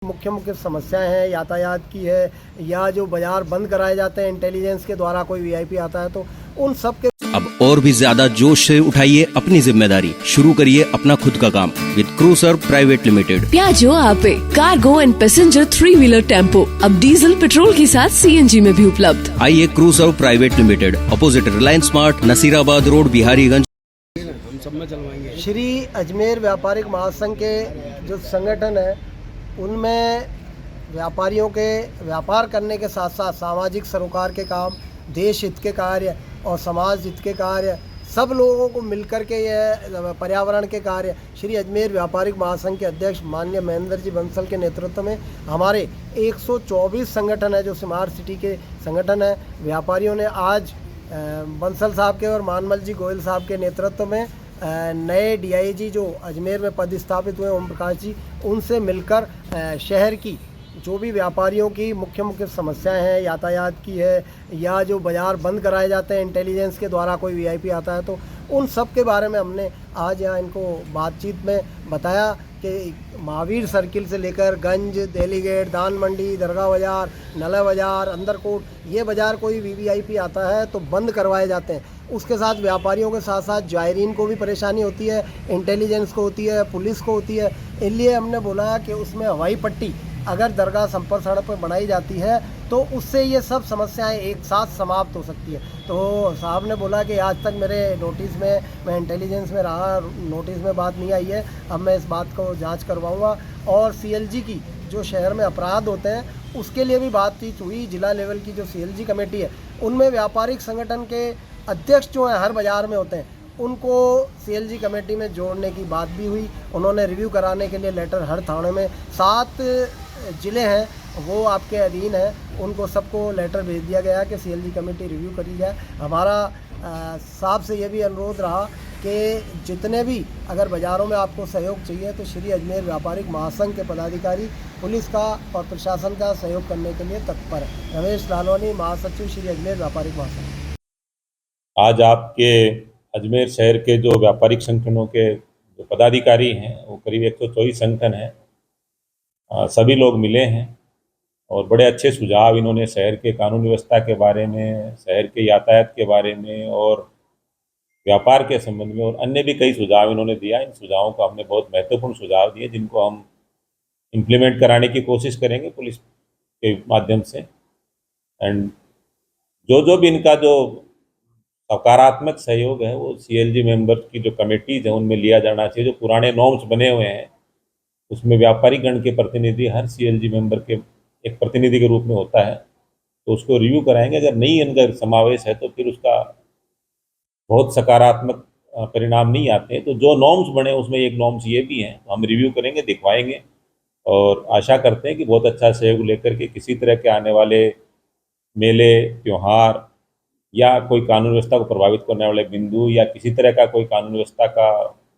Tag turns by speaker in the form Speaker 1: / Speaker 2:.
Speaker 1: मुख्य मुख्य समस्याएं हैं, यातायात की है या जो बाजार बंद कराए जाते हैं इंटेलिजेंस के द्वारा, कोई वीआईपी आता है तो उन सब के।
Speaker 2: अब और भी ज्यादा जोश से उठाइए अपनी जिम्मेदारी, शुरू करिए अपना खुद का काम with crusher private limited.
Speaker 3: Piaggio Ape cargo and passenger three wheeler tempo अब डीजल पेट्रोल के साथ सीएनजी में भी उपलब्ध।
Speaker 2: आइए Cruiser private limited, opposite Reliance Smart, Nasirabad road, Bihariganj.
Speaker 4: हम सब में चलवाएंगे।
Speaker 1: श्री अजमेर व्यापारिक महासंघ के जो संगठन है उनमें व्यापारियों के व्यापार करने के साथ साथ सामाजिक सरोकार के काम, देश हित के कार्य और समाज हित के कार्य, सब लोगों को मिलकर के यह पर्यावरण के कार्य श्री अजमेर व्यापारिक महासंघ के अध्यक्ष माननीय महेंद्र जी बंसल के नेतृत्व में हमारे 124 संगठन है जो स्मार्ट सिटी के संगठन है। व्यापारियों ने आज बंसल साहब के और मानमल जी गोयल साहब के नेतृत्व में नए डीआईजी जो अजमेर में पदस्थापित हुए ओम प्रकाश जी, उनसे मिलकर शहर की जो भी व्यापारियों की मुख्य मुख्य समस्याएं हैं, यातायात की है या जो बाज़ार बंद कराए जाते हैं इंटेलिजेंस के द्वारा, कोई वीआईपी आता है तो उन सब के बारे में हमने आज यहाँ इनको बातचीत में बताया कि महावीर सर्किल से लेकर गंज, दिल्ली गेट, दान मंडी, दरगाह बाज़ार, नला बाज़ार, अंदरकोट, ये बाज़ार कोई वीवीआईपी आता है तो बंद करवाए जाते हैं। उसके साथ व्यापारियों के साथ साथ जायरीन को भी परेशानी होती है, इंटेलिजेंस को होती है, पुलिस को होती है। इसलिए हमने बोला कि उसमें हवाई पट्टी अगर दरगाह संपर्क सड़क पर बनाई जाती है तो उससे ये सब समस्याएं एक साथ समाप्त हो सकती है। तो साहब ने बोला कि आज तक मेरे नोटिस में, मैं इंटेलिजेंस में रहा, नोटिस में बात नहीं आई है, अब मैं इस बात को जांच करवाऊंगा। और सीएलजी की जो शहर में अपराध होते हैं उसके लिए भी बातचीत हुई। जिला लेवल की जो सीएलजी कमेटी है उनमें व्यापारिक संगठन के अध्यक्ष जो हैं हर बाज़ार में होते हैं, उनको सीएलजी कमेटी में जोड़ने की बात भी हुई। उन्होंने रिव्यू कराने के लिए लेटर हर थाने में 7 ज़िले हैं वो आपके अधीन हैं, उनको सबको लेटर भेज दिया गया कि सीएलजी कमेटी रिव्यू करी जाए। हमारा साहब से ये भी अनुरोध रहा कि जितने भी अगर बाज़ारों में आपको सहयोग चाहिए तो श्री अजमेर व्यापारिक महासंघ के पदाधिकारी पुलिस का और प्रशासन का सहयोग करने के लिए तत्पर है। रमेश लालवानी, महासचिव श्री अजमेर व्यापारिक महासंघ।
Speaker 5: आज आपके अजमेर शहर के जो व्यापारिक संगठनों के जो पदाधिकारी हैं वो करीब 124 संगठन हैं, सभी लोग मिले हैं और बड़े अच्छे सुझाव इन्होंने शहर के कानून व्यवस्था के बारे में, शहर के यातायात के बारे में और व्यापार के संबंध में और अन्य भी कई सुझाव इन्होंने दिया। इन सुझावों को हमने बहुत महत्वपूर्ण सुझाव दिए जिनको हम इम्प्लीमेंट कराने की कोशिश करेंगे पुलिस के माध्यम से। एंड जो भी इनका जो सकारात्मक सहयोग है वो सीएलजी मेंबर्स की जो कमेटीज है उनमें लिया जाना चाहिए। जो पुराने नॉर्म्स बने हुए हैं उसमें व्यापारी गण के प्रतिनिधि हर सीएलजी मेंबर के एक प्रतिनिधि के रूप में होता है, तो उसको रिव्यू कराएंगे। अगर नहीं इनका समावेश है तो फिर उसका बहुत सकारात्मक परिणाम नहीं आते हैं। तो जो नॉर्म्स बने उसमें एक नॉर्म्स ये भी हैं, हम रिव्यू करेंगे, दिखवाएंगे और आशा करते हैं कि बहुत अच्छा सहयोग लेकर के किसी तरह के आने वाले मेले, त्यौहार या कोई कानून व्यवस्था को प्रभावित करने वाले बिंदु या किसी तरह का कोई कानून व्यवस्था का